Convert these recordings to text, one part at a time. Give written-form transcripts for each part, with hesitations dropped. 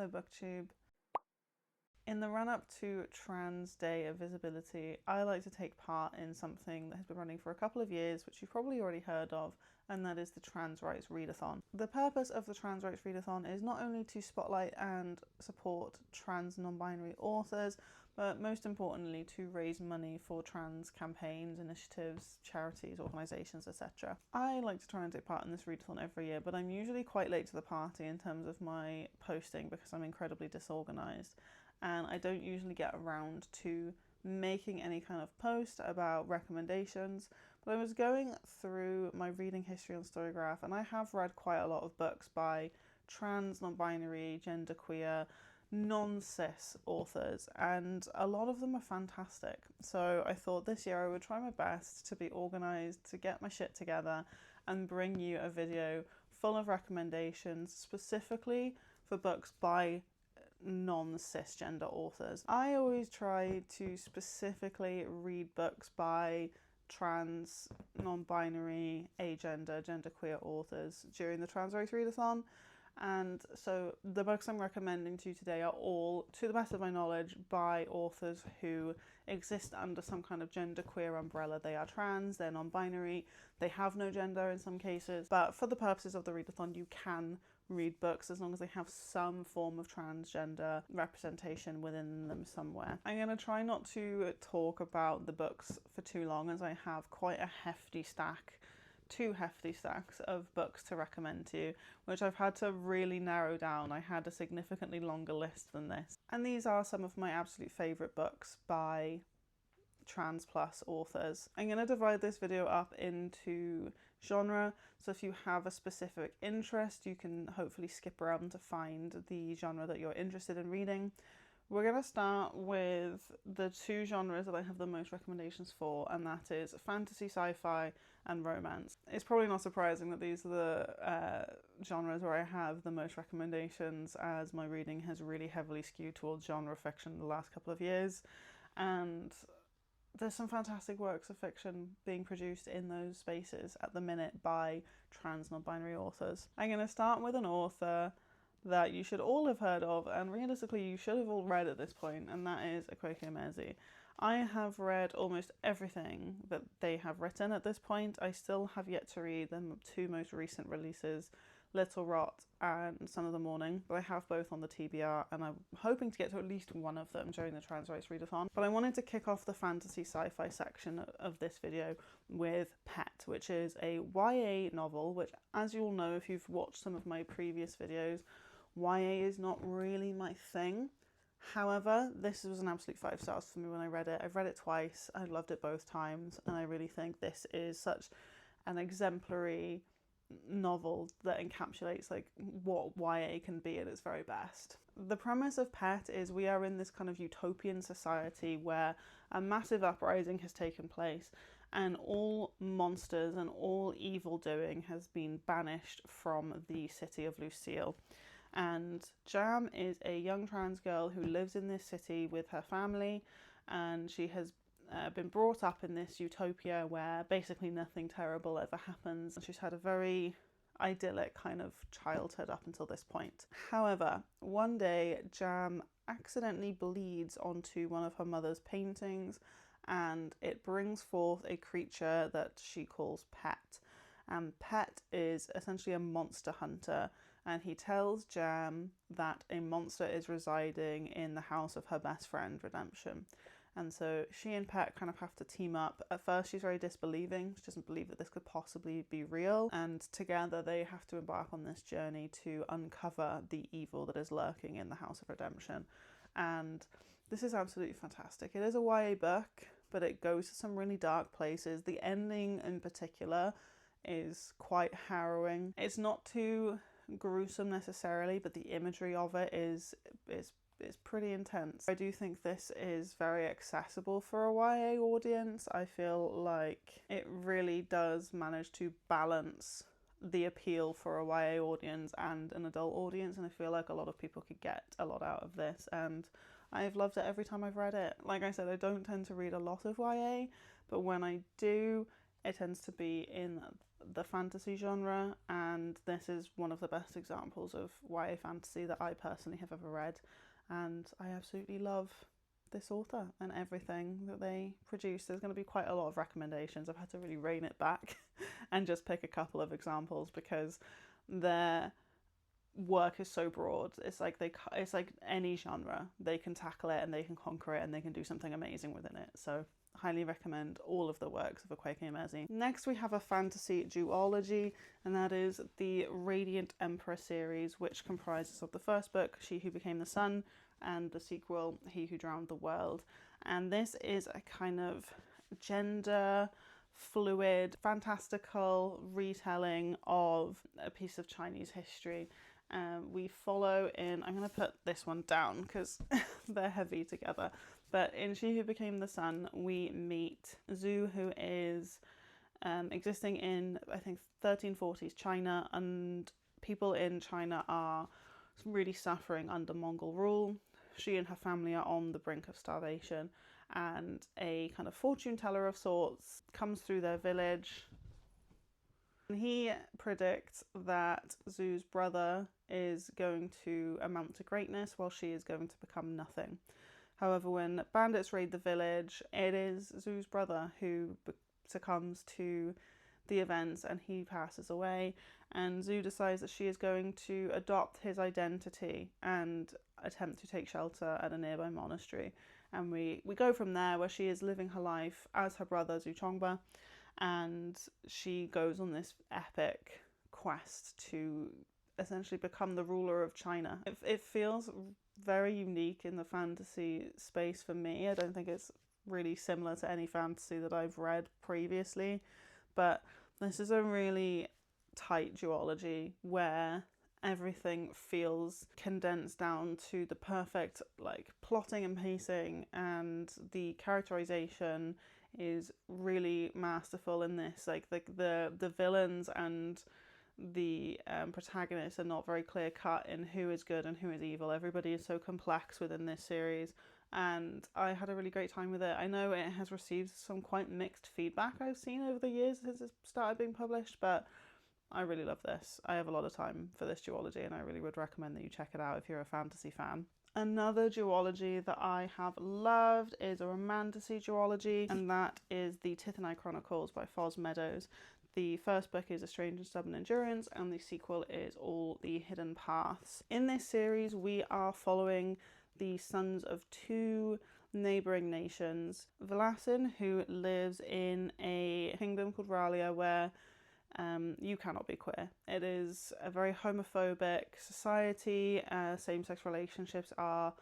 Hello BookTube. In the run-up to Trans Day of Visibility, I like to take part in something that has been running for a couple of years, which you've probably already heard of, and that is the Trans Rights Readathon. The purpose of the Trans Rights Readathon is not only to spotlight and support trans non-binary authors, but most importantly to raise money for trans campaigns, initiatives, charities, organisations, etc. I like to try and take part in this readathon every year, but I'm usually quite late to the party in terms of my posting because I'm incredibly disorganised. And I don't usually get around to making any kind of post about recommendations, but I was going through my reading history on Storygraph, and I have read quite a lot of books by trans, non-binary, genderqueer, non-cis authors, and a lot of them are fantastic. So I thought this year I would try my best to be organised, to get my shit together and bring you a video full of recommendations specifically for books by non-cisgender authors. I always try to specifically read books by trans, non-binary, agender, genderqueer authors during the Trans Rights Readathon. And so the books I'm recommending to you today are all, to the best of my knowledge, by authors who exist under some kind of genderqueer umbrella. They are trans, they're non-binary, they have no gender in some cases, but for the purposes of the readathon you can read books as long as they have some form of transgender representation within them somewhere. I'm going to try not to talk about the books for too long, as I have quite a hefty stack, two hefty stacks of books to recommend to you, which I've had to really narrow down. I had a significantly longer list than this. And these are some of my absolute favourite books by trans plus authors. I'm going to divide this video up into genre, so if you have a specific interest you can hopefully skip around to find the genre that you're interested in reading. We're going to start with the two genres that I have the most recommendations for, and that is fantasy, sci-fi and romance. It's probably not surprising that these are the genres where I have the most recommendations, as my reading has really heavily skewed towards genre fiction the last couple of years, and there's some fantastic works of fiction being produced in those spaces at the minute by trans non-binary authors. I'm going to start with an author that you should all have heard of, and realistically you should have all read at this point, and that is Akwaeke Emezi. I have read almost everything that they have written at this point. I still have yet to read the two most recent releases, Little Rot and Son of the Morning, but I have both on the TBR and I'm hoping to get to at least one of them during the Trans Rights Readathon. But I wanted to kick off the fantasy sci-fi section of this video with Pet, which is a YA novel, which, as you all know if you've watched some of my previous videos, YA is not really my thing. However, this was an absolute 5 stars for me when I read it. I've read it twice, I loved it both times, and I really think this is such an exemplary novel that encapsulates like what YA can be at its very best. The premise of Pet is we are in this kind of utopian society where a massive uprising has taken place and all monsters and all evil doing has been banished from the city of Lucille. And Jam is a young trans girl who lives in this city with her family, and she has been brought up in this utopia where basically nothing terrible ever happens. She's had a very idyllic kind of childhood up until this point. However, one day Jam accidentally bleeds onto one of her mother's paintings, and it brings forth a creature that she calls Pet. And Pet is essentially a monster hunter, and he tells Jam that a monster is residing in the house of her best friend, Redemption. And so she and Pet kind of have to team up. At first she's very disbelieving, she doesn't believe that this could possibly be real, and together they have to embark on this journey to uncover the evil that is lurking in the house of Redemption. And this is absolutely fantastic. It is a YA book, but it goes to some really dark places. The ending in particular is quite harrowing. It's not too gruesome necessarily, but the imagery of it is pretty intense. I do think this is very accessible for a YA audience. I feel like it really does manage to balance the appeal for a YA audience and an adult audience, and I feel like a lot of people could get a lot out of this, and I've loved it every time I've read it. Like I said, I don't tend to read a lot of YA, but when I do, it tends to be in the fantasy genre, and this is one of the best examples of YA fantasy that I personally have ever read, and I absolutely love this author and everything that they produce. There's going to be quite a lot of recommendations. I've had to really rein it back and just pick a couple of examples because their work is so broad. It's like any genre, they can tackle it and they can conquer it and they can do something amazing within it. So highly recommend all of the works of Akwaeke Emezi. Next we have a fantasy duology, and that is the Radiant Emperor series, which comprises of the first book, She Who Became the Sun, and the sequel, He Who Drowned the World. And this is a kind of gender fluid, fantastical retelling of a piece of Chinese history. We follow in, I'm going to put this one down because they're heavy together, but in She Who Became the Sun, we meet Zhu, who is existing in, I think, 1340s China, and people in China are really suffering under Mongol rule. She and her family are on the brink of starvation, and a kind of fortune teller of sorts comes through their village. He predicts that Zhu's brother is going to amount to greatness while she is going to become nothing. However, when bandits raid the village, it is Zhu's brother who succumbs to the events and he passes away, and Zhu decides that she is going to adopt his identity and attempt to take shelter at a nearby monastery. And we go from there, where she is living her life as her brother Zhu Chongba, and she goes on this epic quest to essentially become the ruler of China. It feels very unique in the fantasy space for me. I don't think it's really similar to any fantasy that I've read previously, but this is a really tight duology where everything feels condensed down to the perfect plotting and pacing, and the characterization is really masterful in this. The villains and the protagonists are not very clear cut in who is good and who is evil. Everybody is so complex within this series, and I had a really great time with it. I know it has received some quite mixed feedback I've seen over the years as it started being published, but I really love this. I have a lot of time for this duology, and I really would recommend that you check it out if you're a fantasy fan. Another duology that I have loved is a romantasy duology, and that is the Tithanai Chronicles by Meadows. The first book is A Strange and Stubborn Endurance, and the sequel is All the Hidden Paths. In this series, we are following the sons of two neighbouring nations. Valasin, who lives in a kingdom called Ralia, where you cannot be queer. It is a very homophobic society. Same-sex relationships are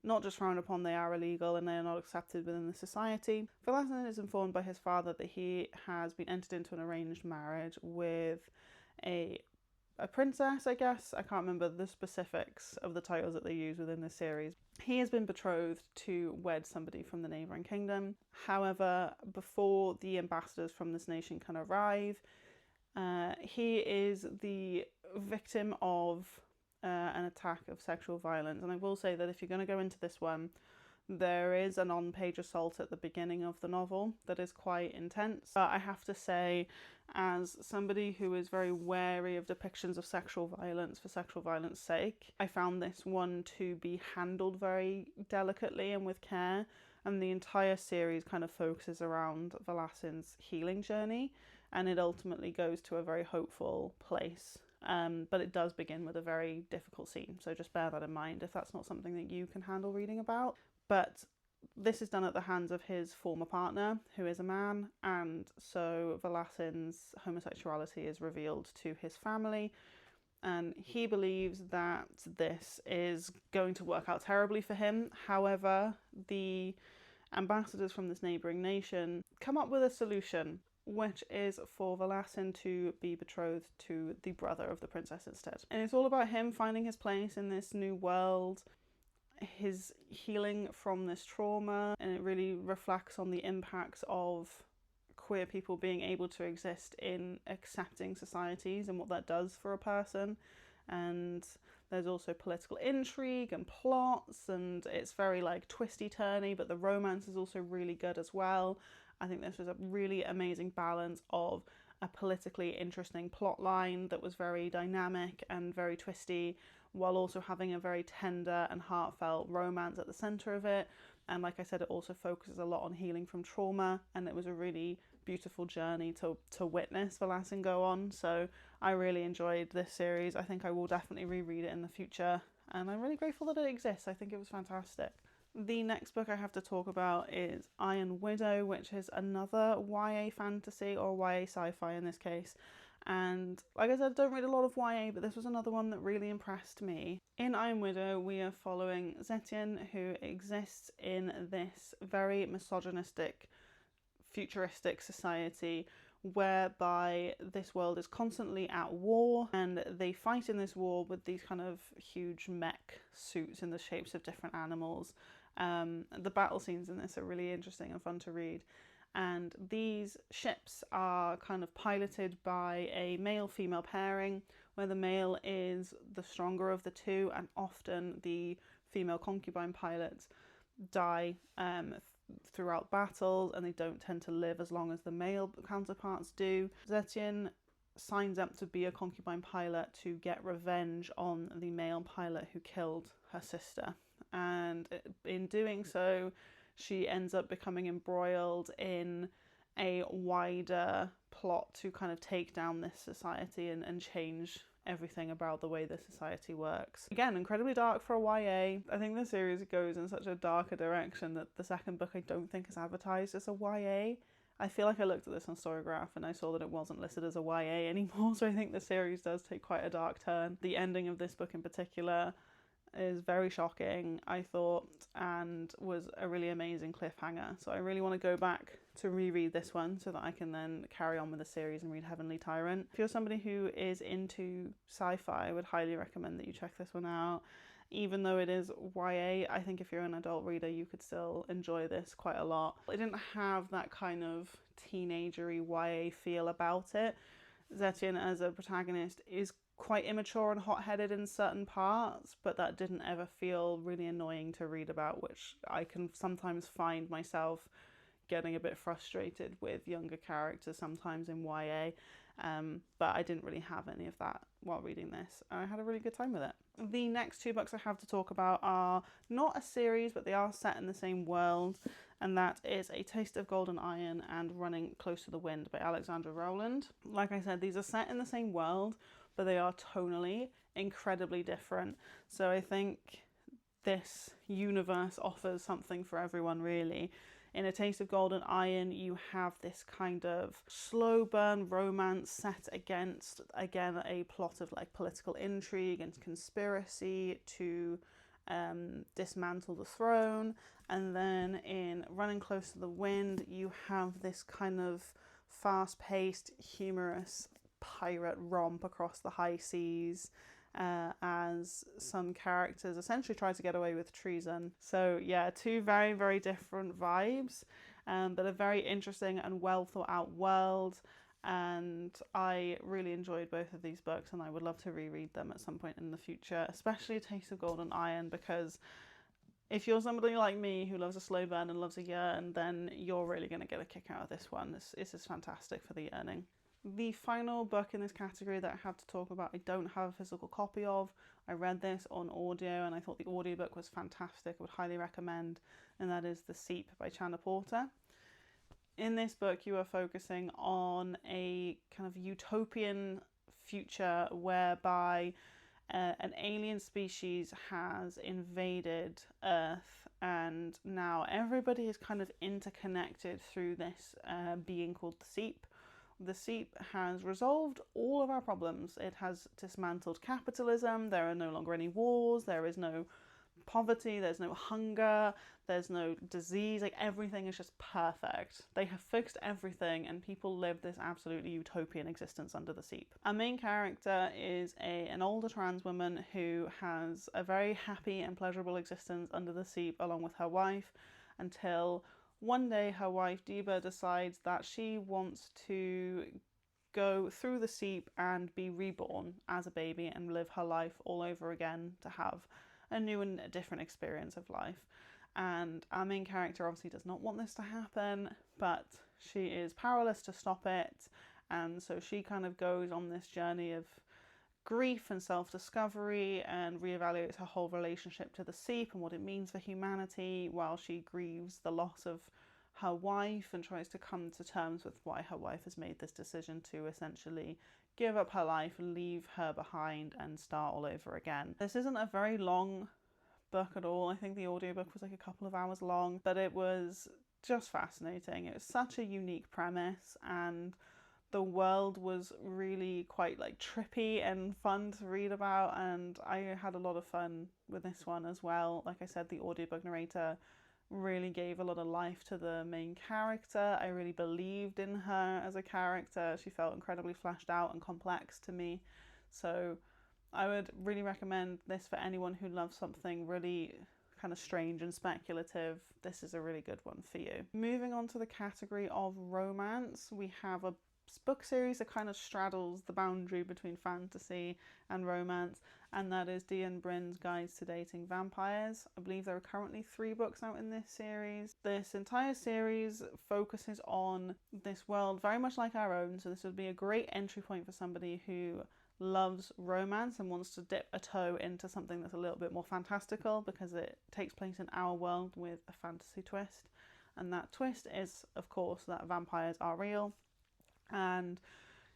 not just frowned upon, they are illegal and they are not accepted within the society. Valasin is informed by his father that he has been entered into an arranged marriage with a princess, I guess. I can't remember the specifics of the titles that they use within this series. He has been betrothed to wed somebody from the neighbouring kingdom. However, before the ambassadors from this nation can arrive, he is the victim of an attack of sexual violence. And I will say that if you're going to go into this one, there is an on-page assault at the beginning of the novel that is quite intense. But I have to say, as somebody who is very wary of depictions of sexual violence for sexual violence sake, I found this one to be handled very delicately and with care. And the entire series kind of focuses around Valasin's healing journey, and it ultimately goes to a very hopeful place. But it does begin with a very difficult scene, so just bear that in mind if that's not something that you can handle reading about. But this is done at the hands of his former partner, who is a man, and so Valasin's homosexuality is revealed to his family, and he believes that this is going to work out terribly for him. However, the ambassadors from this neighbouring nation come up with a solution, which is for Valasin to be betrothed to the brother of the princess instead. And it's all about him finding his place in this new world, his healing from this trauma, and it really reflects on the impacts of queer people being able to exist in accepting societies and what that does for a person. And there's also political intrigue and plots, and it's very twisty-turny, but the romance is also really good as well. I think this was a really amazing balance of a politically interesting plot line that was very dynamic and very twisty, while also having a very tender and heartfelt romance at the centre of it. And like I said, it also focuses a lot on healing from trauma, and it was a really beautiful journey to witness Verlassing go on. So I really enjoyed this series. I think I will definitely reread it in the future, and I'm really grateful that it exists. I think it was fantastic. The next book I have to talk about is Iron Widow, which is another YA fantasy, or YA sci-fi in this case. And like I said, I don't read a lot of YA, but this was another one that really impressed me. In Iron Widow, we are following Zetien, who exists in this very misogynistic, futuristic society whereby this world is constantly at war, and they fight in this war with these kind of huge mech suits in the shapes of different animals. The battle scenes in this are really interesting and fun to read. And these ships are kind of piloted by a male-female pairing, where the male is the stronger of the two, and often the female concubine pilots die throughout battles, and they don't tend to live as long as the male counterparts do. Zetien signs up to be a concubine pilot to get revenge on the male pilot who killed her sister. And in doing so, she ends up becoming embroiled in a wider plot to kind of take down this society and change everything about the way the society works. Again, incredibly dark for a YA. I think the series goes in such a darker direction that the second book I don't think is advertised as a YA. I feel like I looked at this on Storygraph and I saw that it wasn't listed as a YA anymore, so I think the series does take quite a dark turn. The ending of this book in particular is very shocking, I thought, and was a really amazing cliffhanger. So I really want to go back to reread this one so that I can then carry on with the series and read Heavenly Tyrant. If you're somebody who is into sci-fi, I would highly recommend that you check this one out. Even though it is YA, I think if you're an adult reader, you could still enjoy this quite a lot. It didn't have that kind of teenagery YA feel about it. Zetien as a protagonist is quite immature and hot-headed in certain parts, but that didn't ever feel really annoying to read about, which I can sometimes find myself getting a bit frustrated with younger characters sometimes in YA, but I didn't really have any of that while reading this. I had a really good time with it. The next two books I have to talk about are not a series, but they are set in the same world, and that is A Taste of Golden Iron and Running Close to the Wind by Alexandra Rowland. Like I said, these are set in the same world, but they are tonally incredibly different. So I think this universe offers something for everyone, really. In A Taste of Golden Iron, you have this kind of slow burn romance set against, again, a plot of like political intrigue and conspiracy to dismantle the throne. And then in Running Close to the Wind, you have this kind of fast-paced, humorous pirate romp across the high seas, as some characters essentially try to get away with treason. So yeah, two very, very different vibes, but a very interesting and well thought out world. And I really enjoyed both of these books, and I would love to reread them at some point in the future, especially A Taste of Golden Iron, because if you're somebody like me who loves a slow burn and loves a yearn, then you're really going to get a kick out of this one. This is fantastic for the yearning. The final book in this category that I have to talk about, I don't have a physical copy of. I read this on audio and I thought the audiobook was fantastic. I would highly recommend, and that is The Seep by Chana Porter. In this book, you are focusing on a kind of utopian future whereby an alien species has invaded Earth, and now everybody is kind of interconnected through this being called the Seep. The Seep has resolved all of our problems. It has dismantled capitalism. There are no longer any wars. There is no poverty. There's no hunger. There's no disease. Like, everything is just perfect. They have fixed everything, and people live this absolutely utopian existence under the Seep. Our main character is an older trans woman who has a very happy and pleasurable existence under the Seep along with her wife, until one day her wife Deba decides that she wants to go through the Seep and be reborn as a baby and live her life all over again, to have a new and a different experience of life. And our main character obviously does not want this to happen, but she is powerless to stop it, And so she kind of goes on this journey of grief and self-discovery and reevaluates her whole relationship to the Seep and what it means for humanity, while she grieves the loss of her wife and tries to come to terms with why her wife has made this decision to essentially give up her life, leave her behind, and start all over again. This isn't a very long book at all. I think the audiobook was like a couple of hours long, but it was just fascinating. It was such a unique premise, and the world was really quite like trippy and fun to read about, and I had a lot of fun with this one as well. Like I said, the audiobook narrator really gave a lot of life to the main character. I really believed in her as a character. She felt incredibly fleshed out and complex to me. So I would really recommend this for anyone who loves something really kind of strange and speculative. This is a really good one for you. Moving on to the category of romance, we have a book series that kind of straddles the boundary between fantasy and romance, and that is Bryn's Guides to Dating Vampires. I believe there are currently 3 books out in this series. This entire series focuses on this world very much like our own, so this would be a great entry point for somebody who loves romance and wants to dip a toe into something that's a little bit more fantastical, because it takes place in our world with a fantasy twist. And that twist is, of course, that vampires are real. And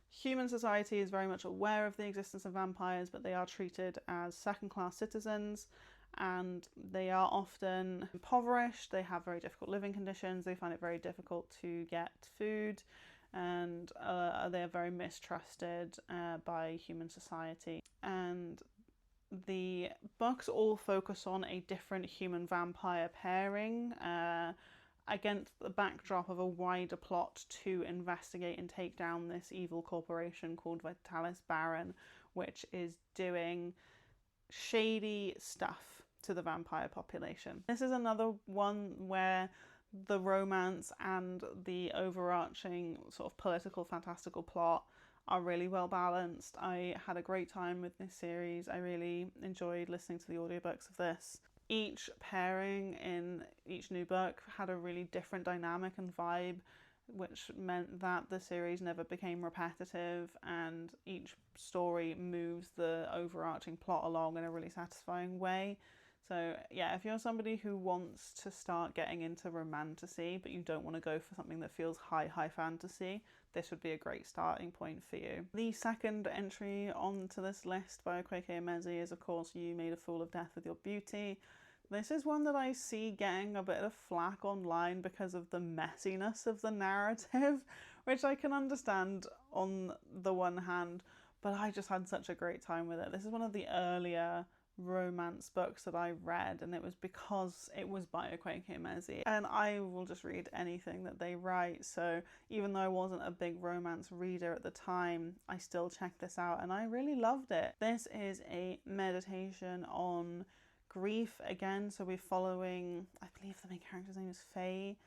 human society is very much aware of the existence of vampires, but they are treated as second-class citizens, and they are often impoverished. They have very difficult living conditions. They find it very difficult to get food, and they are very mistrusted by human society. And the books all focus on a different human vampire pairing, against the backdrop of a wider plot to investigate and take down this evil corporation called Vitalis Baron, which is doing shady stuff to the vampire population. This is another one where the romance and the overarching sort of political fantastical plot are really well balanced. I had a great time with this series. I really enjoyed listening to the audiobooks of this. Each pairing in each new book had a really different dynamic and vibe, which meant that the series never became repetitive, and each story moves the overarching plot along in a really satisfying way. So yeah, if you're somebody who wants to start getting into romantasy, but you don't want to go for something that feels high fantasy, this would be a great starting point for you. The second entry onto this list by Akwaeke Emezi is, of course, You Made a Fool of Death with Your Beauty. This is one that I see getting a bit of flack online because of the messiness of the narrative, which I can understand on the one hand, but I just had such a great time with it. This is one of the earlier romance books that I read, and it was because it was by Akwaeke Emezi, and I will just read anything that they write. So even though I wasn't a big romance reader at the time, I still checked this out and I really loved it. This is a meditation on grief again. So we're following, I believe the main character's name is Faye,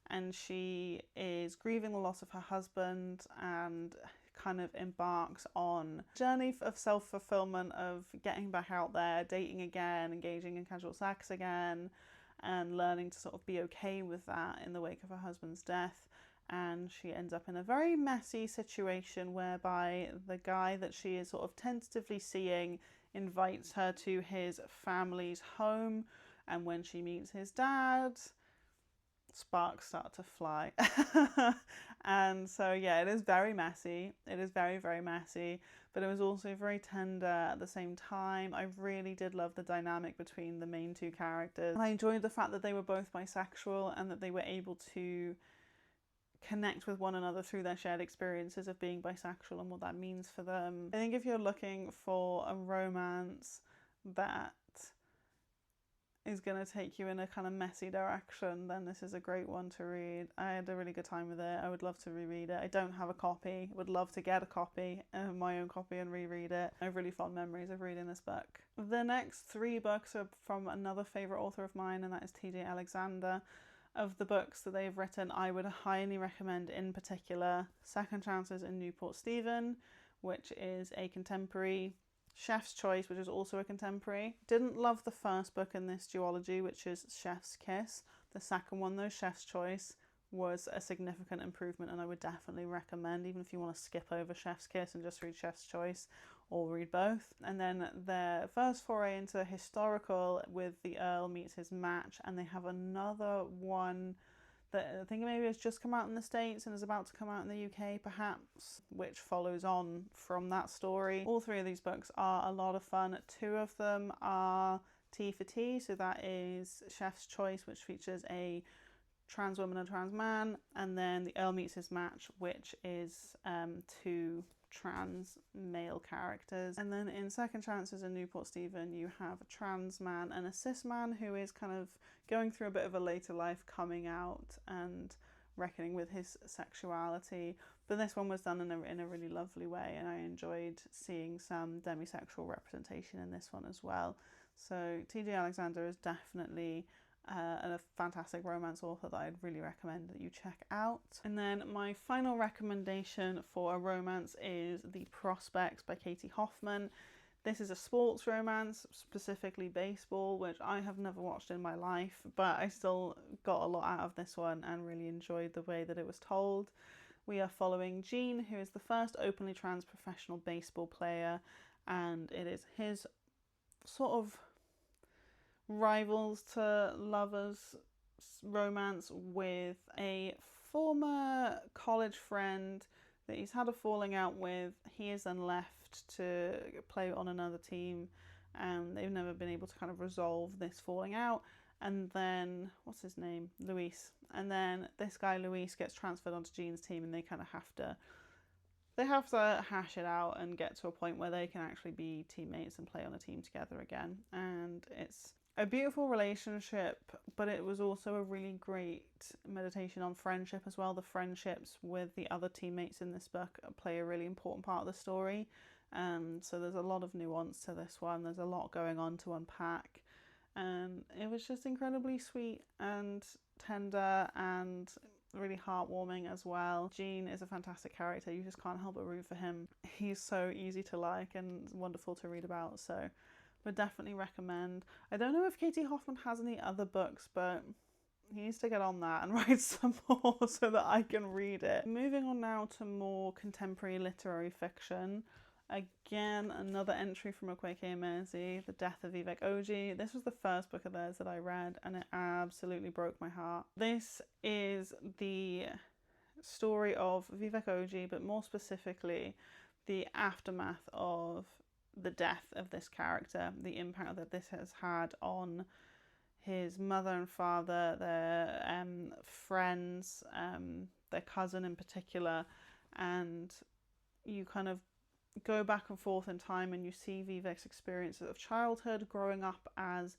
and she is grieving the loss of her husband and kind of embarks on a journey of self-fulfillment, of getting back out there, dating again, engaging in casual sex again, and learning to sort of be okay with that in the wake of her husband's death. And she ends up in a very messy situation whereby the guy that she is sort of tentatively seeing invites her to his family's home, and when she meets his dad, sparks start to fly. And so yeah, it is very messy. It is very messy, but it was also very tender at the same time. I really did love the dynamic between the main 2 characters, and I enjoyed the fact that they were both bisexual and that they were able to connect with one another through their shared experiences of being bisexual and what that means for them. I think if you're looking for a romance that is going to take you in a kind of messy direction, then this is a great one to read. I had a really good time with it. I would love to reread it. I don't have a copy. Would love to get a copy, my own copy, and reread it. I have really fond memories of reading this book. The next 3 books are from another favourite author of mine, and that is TJ Alexandra. Of the books that they've written, I would highly recommend in particular Second Chances in Newport Stephen, which is a contemporary. Chef's Choice, which is also a contemporary. Didn't love the first book in this duology, which is Chef's Kiss. The second one though, Chef's Choice, was a significant improvement, and I would definitely recommend, even if you want to skip over Chef's Kiss and just read Chef's Choice, or read both. And then their first foray into historical with the Earl meets his match, and they have another one that I think maybe has just come out in the States and is about to come out in the UK perhaps, which follows on from that story. All three of these books are a lot of fun. Two of them are T for T, so that is Chef's Choice, which features a trans woman and trans man, and then the Earl meets his match, which is two trans male characters. And then in Second Chances in Newport Stephen, you have a trans man and a cis man who is kind of going through a bit of a later life, coming out and reckoning with his sexuality. But this one was done in a really lovely way, and I enjoyed seeing some demisexual representation in this one as well. So TJ Alexander is definitely a fantastic romance author that I'd really recommend that you check out. And then my final recommendation for a romance is The Prospects by KT Hoffman. This is a sports romance, specifically baseball, which I have never watched in my life, but I still got a lot out of this one and really enjoyed the way that it was told. We are following Gene, who is the first openly trans professional baseball player, and it is his sort of rivals to lovers romance with a former college friend that he's had a falling out with. He is then left to play on another team, and they've never been able to kind of resolve this falling out. And then, what's his name? Luis. And then this guy Luis gets transferred onto Gene's team, and they kind of have to hash it out and get to a point where they can actually be teammates and play on a team together again. And it's a beautiful relationship, but it was also a really great meditation on friendship as well. The friendships with the other teammates in this book play a really important part of the story. So there's a lot of nuance to this one. There's a lot going on to unpack. And it was just incredibly sweet and tender and really heartwarming as well. Gene is a fantastic character. You just can't help but root for him. He's so easy to like and wonderful to read about. So would definitely recommend. I don't know if KT Hoffman has any other books, but he needs to get on that and write some more so that I can read it. Moving on now to more contemporary literary fiction. Again, another entry from Akwaeke Emezi, The Death of Vivek Oji. This was the first book of theirs that I read, and it absolutely broke my heart. This is the story of Vivek Oji, but more specifically, the aftermath of the death of this character, the impact that this has had on his mother and father, their friends, their cousin in particular, and you kind of go back and forth in time and you see Vivek's experiences of childhood, growing up as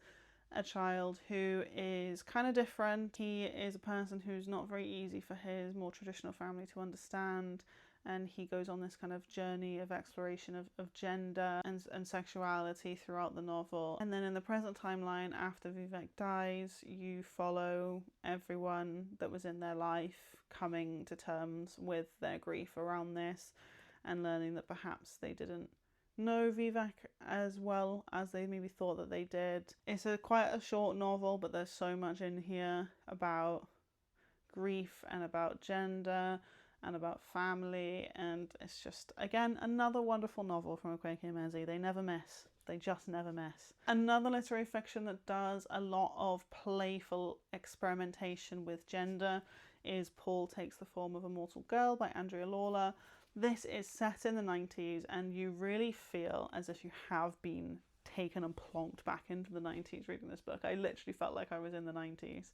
a child who is kind of different. He is a person who's not very easy for his more traditional family to understand, and he goes on this kind of journey of exploration of gender and sexuality throughout the novel. And then in the present timeline, after Vivek dies, you follow everyone that was in their life coming to terms with their grief around this and learning that perhaps they didn't know Vivek as well as they maybe thought that they did. It's quite a short novel, but there's so much in here about grief and about gender and about family, and it's just, again, another wonderful novel from Akwaeke Emezi. They never miss. They just never miss. Another literary fiction that does a lot of playful experimentation with gender is Paul Takes the Form of a Mortal Girl by Andrea Lawlor. This is set in the 90s, and you really feel as if you have been taken and plonked back into the 90s reading this book. I literally felt like I was in the 90s.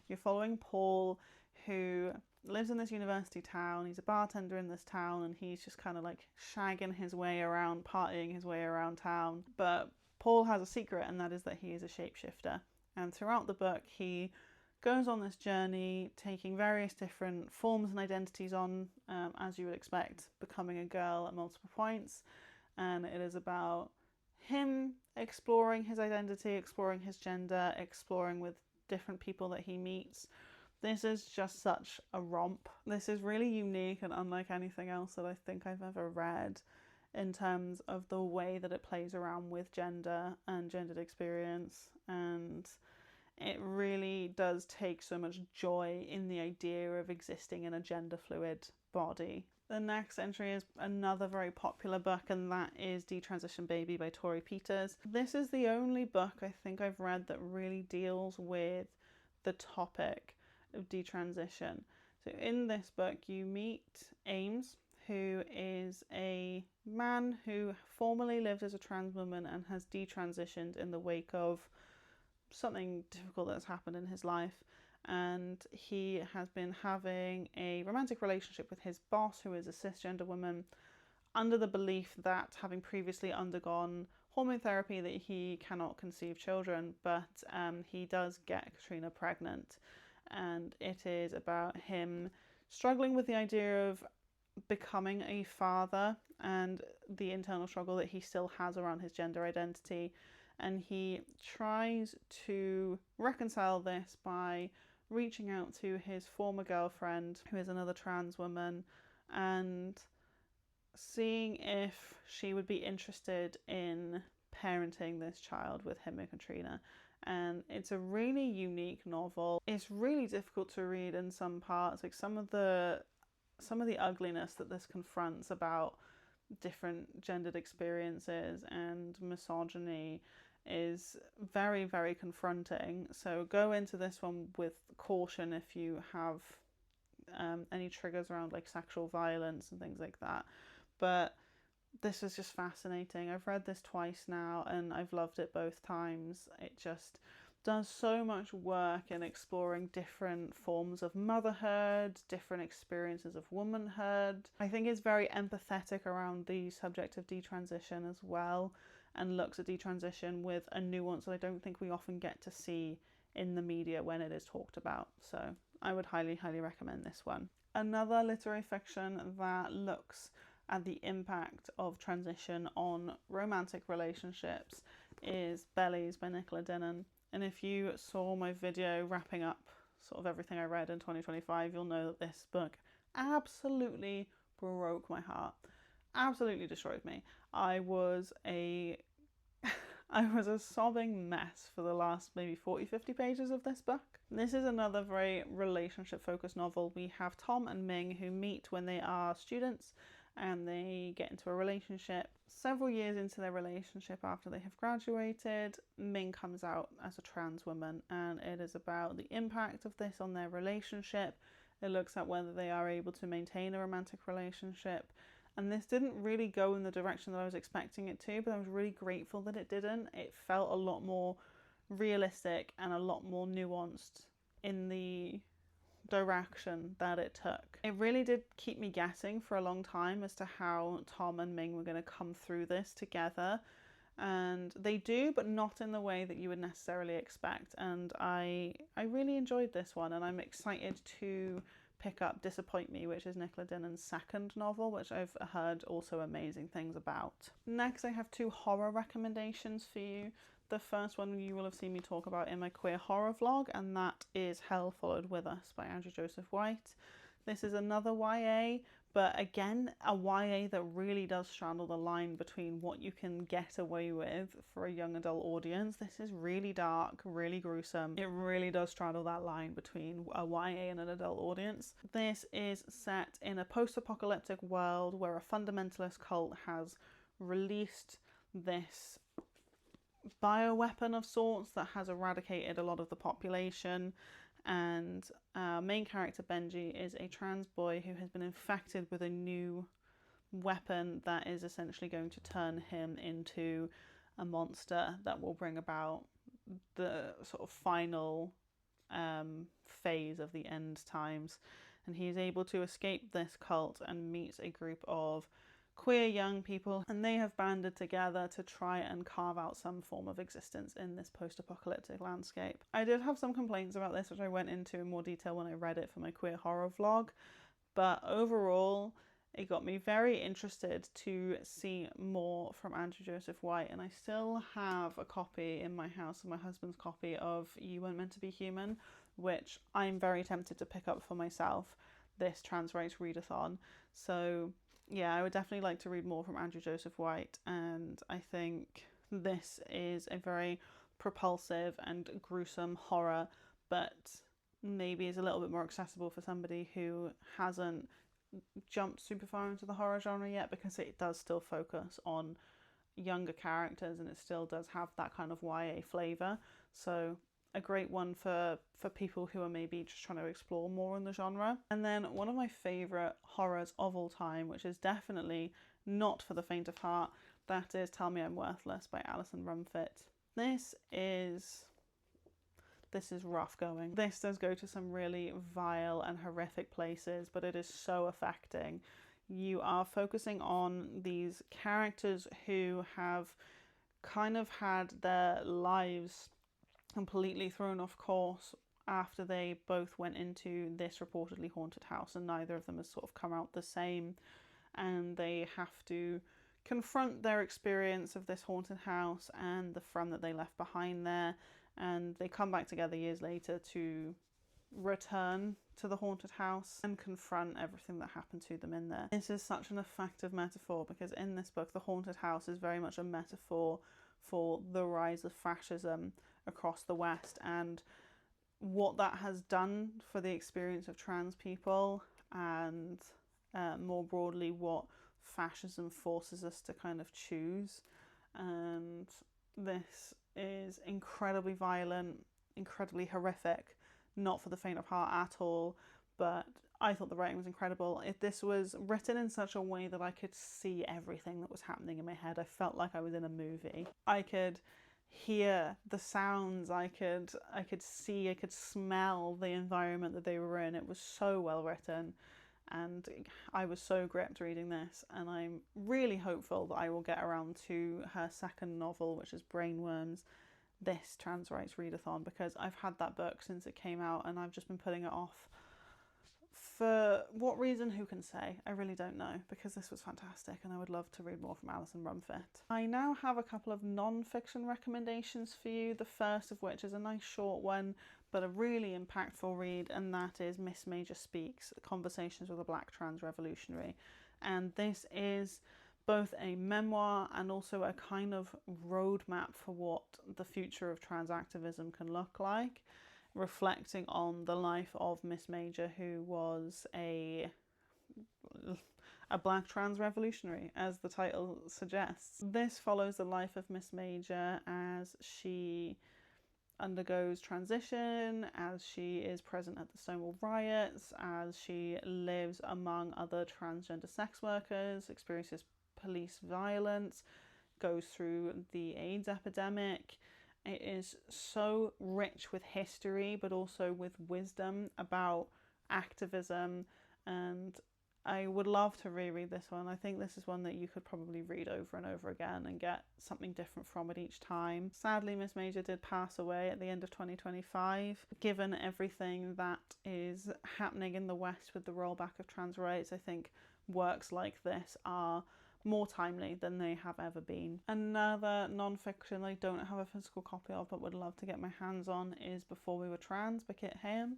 You're following Paul, who lives in this university town. He's a bartender in this town, and he's just kind of like shagging his way around, partying his way around town. But Paul has a secret, and that is that he is a shapeshifter. And throughout the book, he goes on this journey, taking various different forms and identities on, as you would expect, becoming a girl at multiple points. And it is about him exploring his identity, exploring his gender, exploring with different people that he meets. This is just such a romp. This is really unique and unlike anything else that I think I've ever read in terms of the way that it plays around with gender and gendered experience. And it really he does take so much joy in the idea of existing in a gender fluid body. The next entry is another very popular book, and that is Detransition Baby by Torrey Peters. This is the only book I think I've read that really deals with the topic of detransition. So in this book you meet Ames, who is a man who formerly lived as a trans woman and has detransitioned in the wake of something difficult that's happened in his life. And he has been having a romantic relationship with his boss, who is a cisgender woman, under the belief that, having previously undergone hormone therapy, that he cannot conceive children, but he does get Katrina pregnant. And it is about him struggling with the idea of becoming a father and the internal struggle that he still has around his gender identity. And he tries to reconcile this by reaching out to his former girlfriend, who is another trans woman, and seeing if she would be interested in parenting this child with him and Katrina. And it's a really unique novel. It's really difficult to read in some parts, like some of the ugliness that this confronts about different gendered experiences and misogyny is very, very confronting. So go into this one with caution if you have any triggers around like sexual violence and things like that. But this is just fascinating. I've read this twice now and I've loved it both times. It just does so much work in exploring different forms of motherhood, different experiences of womanhood. I think it's very empathetic around the subject of detransition as well, and looks at detransition with a nuance that I don't think we often get to see in the media when it is talked about. So I would highly, highly recommend this one. Another literary fiction that looks at the impact of transition on romantic relationships is Bellies by Nicola Dinan. And if you saw my video wrapping up sort of everything I read in 2025, you'll know that this book absolutely broke my heart. Absolutely destroyed me. I was a sobbing mess for the last maybe 40-50 pages of this book. This is another very relationship focused novel. We have Tom and Ming, who meet when they are students and they get into a relationship. Several years into their relationship, after they have graduated, Ming comes out as a trans woman, and it is about the impact of this on their relationship. It looks at whether they are able to maintain a romantic relationship. And this didn't really go in the direction that I was expecting it to, but I was really grateful that it didn't. It felt a lot more realistic and a lot more nuanced in the direction that it took. It really did keep me guessing for a long time as to how Tom and Ming were going to come through this together. And they do, but not in the way that you would necessarily expect. And I really enjoyed this one, and I'm excited to pick up Disappoint Me, which is Nicola Dinan's second novel, which I've heard also amazing things about. Next, I have two horror recommendations for you. The first one you will have seen me talk about in my queer horror vlog, and that is Hell Followed With Us by Andrew Joseph White. This is another YA, but again, a YA that really does straddle the line between what you can get away with for a young adult audience. This is really dark, really gruesome. It really does straddle that line between a YA and an adult audience. This is set in a post-apocalyptic world where a fundamentalist cult has released this bioweapon of sorts that has eradicated a lot of the population. And main character Benji is a trans boy who has been infected with a new weapon that is essentially going to turn him into a monster that will bring about the sort of final phase of the end times. And he is able to escape this cult and meet a group of queer young people, and they have banded together to try and carve out some form of existence in this post-apocalyptic landscape. I did have some complaints about this, which I went into in more detail when I read it for my queer horror vlog, but overall it got me very interested to see more from Andrew Joseph White. And I still have a copy in my house, my husband's copy of You Weren't Meant to Be Human, which I'm very tempted to pick up for myself this trans rights readathon. So yeah, I would definitely like to read more from Andrew Joseph White, and I think this is a very propulsive and gruesome horror, but maybe is a little bit more accessible for somebody who hasn't jumped super far into the horror genre yet, because it does still focus on younger characters and it still does have that kind of YA flavour. So a great one for people who are maybe just trying to explore more in the genre. And then one of my favourite horrors of all time, which is definitely not for the faint of heart, that is Tell Me I'm Worthless by Alison Rumfitt. This is rough going. This does go to some really vile and horrific places, but it is so affecting. You are focusing on these characters who have kind of had their lives completely thrown off course after they both went into this reportedly haunted house, and neither of them has sort of come out the same, and they have to confront their experience of this haunted house and the friend that they left behind there, and they come back together years later to return to the haunted house and confront everything that happened to them in there. This is such an effective metaphor, because in this book the haunted house is very much a metaphor for the rise of fascism across the West and what that has done for the experience of trans people, and more broadly what fascism forces us to kind of choose. And this is incredibly violent, incredibly horrific, not for the faint of heart at all, but I thought the writing was incredible. This was written in such a way that I could see everything that was happening in my head. I felt like I was in a movie. I could hear the sounds, I could see, I could smell the environment that they were in. It was so well written, and I was so gripped reading this, and I'm really hopeful that I will get around to her second novel, which is Brainworms, this trans rights readathon, because I've had that book since it came out and I've just been putting it off. For what reason, who can say? I really don't know, because this was fantastic and I would love to read more from Alison Rumfitt. I now have a couple of non-fiction recommendations for you, the first of which is a nice short one but a really impactful read, and that is Miss Major Speaks, Conversations with a Black Trans Revolutionary. And this is both a memoir and also a kind of roadmap for what the future of trans activism can look like, reflecting on the life of Miss Major, who was a black trans revolutionary, as the title suggests. This follows the life of Miss Major as she undergoes transition, as she is present at the Stonewall riots, as she lives among other transgender sex workers, experiences police violence, goes through the AIDS epidemic. It is so rich with history, but also with wisdom about activism, and I would love to reread this one. I think this is one that you could probably read over and over again and get something different from it each time. Sadly, Miss Major did pass away at the end of 2025. Given everything that is happening in the West with the rollback of trans rights, I think works like this are more timely than they have ever been. Another non-fiction I don't have a physical copy of but would love to get my hands on is Before We Were Trans by Kit Haim.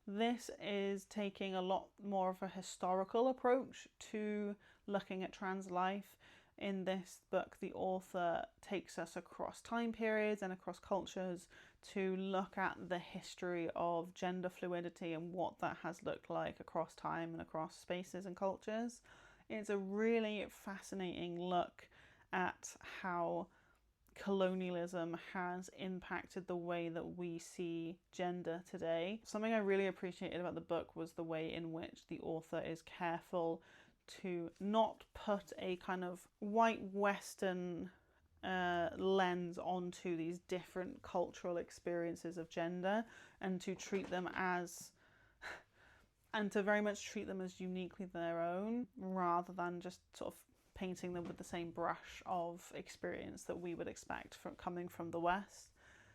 This is taking a lot more of a historical approach to looking at trans life. In this book, the author takes us across time periods and across cultures to look at the history of gender fluidity and what that has looked like across time and across spaces and cultures. It's a really fascinating look at how colonialism has impacted the way that we see gender today. Something I really appreciated about the book was the way in which the author is careful to not put a kind of white Western lens onto these different cultural experiences of gender, and to treat them as and to very much treat them as uniquely their own, rather than just sort of painting them with the same brush of experience that we would expect from coming from the West.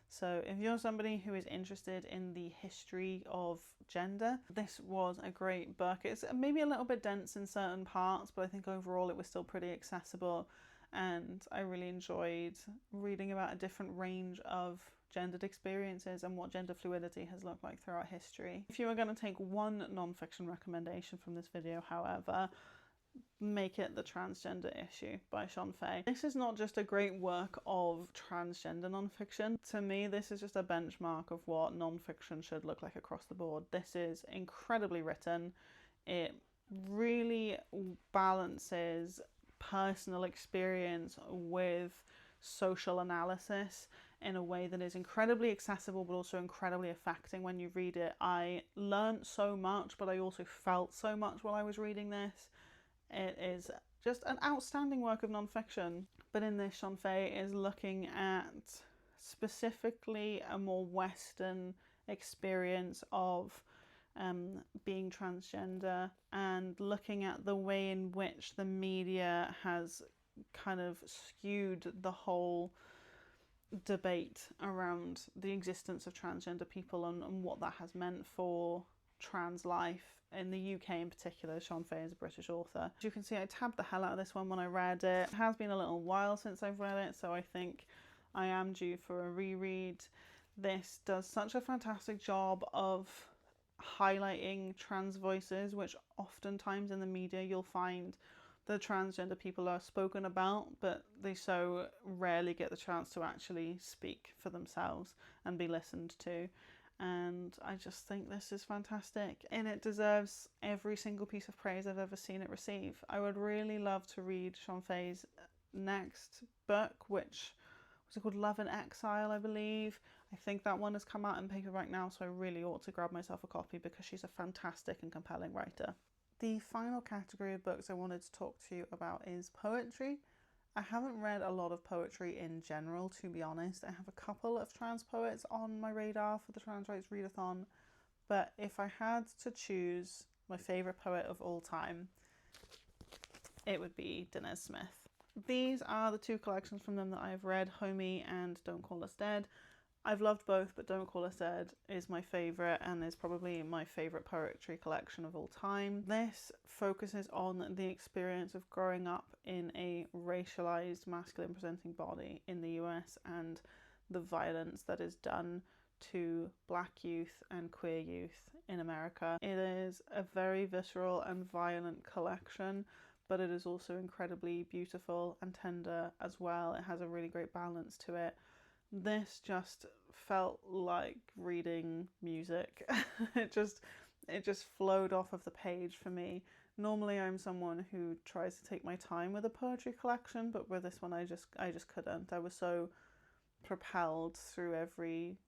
So if you're somebody who is interested in the history of gender, this was a great book. It's maybe a little bit dense in certain parts, but I think overall it was still pretty accessible, and I really enjoyed reading about a different range of gendered experiences and what gender fluidity has looked like throughout history. If you were going to take one non-fiction recommendation from this video, however, make it the transgender issue by Sean Fay. This is not just a great work of transgender nonfiction. To me, this is just a benchmark of what nonfiction should look like across the board. This is incredibly written. It really balances personal experience with social analysis in a way that is incredibly accessible but also incredibly affecting when you read it. I learned so much, but I also felt so much while I was reading this. It is just an outstanding work of nonfiction. But in this, Sean Fay is looking at specifically a more Western experience of being transgender, and looking at the way in which the media has kind of skewed the whole debate around the existence of transgender people and what that has meant for trans life in the UK in particular. Sean Fay is a British author. As you can see, I tabbed the hell out of this one when I read it. It has been a little while since I've read it, so I think I am due for a reread. This does such a fantastic job of highlighting trans voices, which oftentimes in the media you'll find the transgender people are spoken about, but they so rarely get the chance to actually speak for themselves and be listened to. And I just think this is fantastic, and it deserves every single piece of praise I've ever seen it receive. I would really love to read Sean Fay's next book, which was called Love in Exile, I believe. I think that one has come out in paperback now, so I really ought to grab myself a copy because she's a fantastic and compelling writer. The final category of books I wanted to talk to you about is poetry. I haven't read a lot of poetry in general, to be honest. I have a couple of trans poets on my radar for the Trans Rights Readathon, but if I had to choose my favourite poet of all time, it would be Dinan Smith. These are the two collections from them that I've read, Homie and Don't Call Us Dead. I've loved both, but Don't Call Us Dead is my favourite and is probably my favourite poetry collection of all time. This focuses on the experience of growing up in a racialised, masculine presenting body in the US and the violence that is done to Black youth and queer youth in America. It is a very visceral and violent collection, but it is also incredibly beautiful and tender as well. It has a really great balance to it. This just felt like reading music. it just flowed off of the page for me. Normally I'm someone who tries to take my time with a poetry collection, but with this one I just couldn't. I was so propelled through every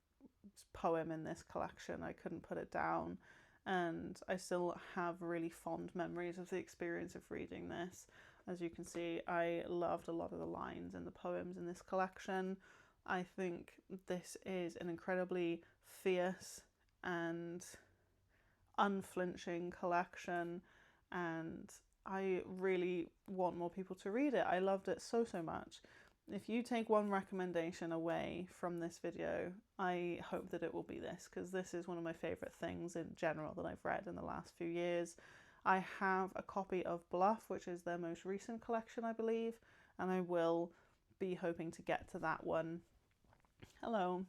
poem in this collection. I couldn't put it down, and I still have really fond memories of the experience of reading this. As you can see, I loved a lot of the lines in the poems in this collection. I think this is an incredibly fierce and unflinching collection, and I really want more people to read it. I loved it so much. If you take one recommendation away from this video, I hope that it will be this, because this is one of my favourite things in general that I've read in the last few years. I have a copy of Bluff, which is their most recent collection, I believe, and I will be hoping to get to that one. Hello.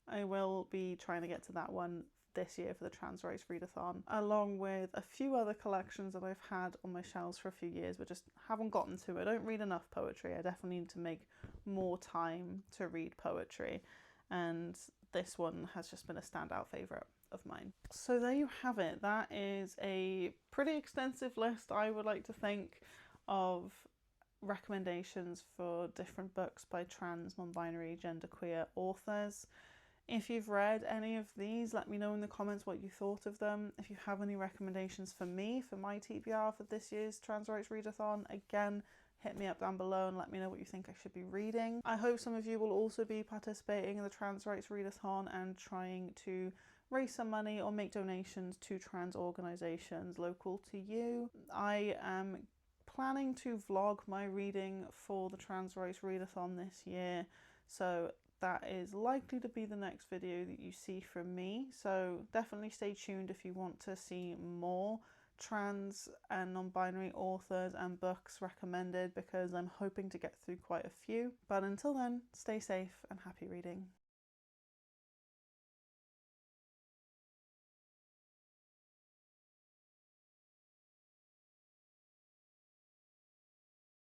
I will be trying to get to that one this year for the Trans Rights Readathon, along with a few other collections that I've had on my shelves for a few years but just haven't gotten to. I don't read enough poetry. I definitely need to make more time to read poetry, and this one has just been a standout favourite of mine. So there you have it. That is a pretty extensive list, I would like to think, of recommendations for different books by trans, non-binary, genderqueer authors. If you've read any of these, let me know in the comments what you thought of them. If you have any recommendations for me, for my TBR for this year's Trans Rights Readathon, again, hit me up down below and let me know what you think I should be reading. I hope some of you will also be participating in the Trans Rights Readathon and trying to raise some money or make donations to trans organisations local to you. I am planning to vlog my reading for the Trans Rights Readathon this year, so that is likely to be the next video that you see from me. So definitely stay tuned if you want to see more trans and non-binary authors and books recommended, because I'm hoping to get through quite a few. But until then, stay safe and happy reading.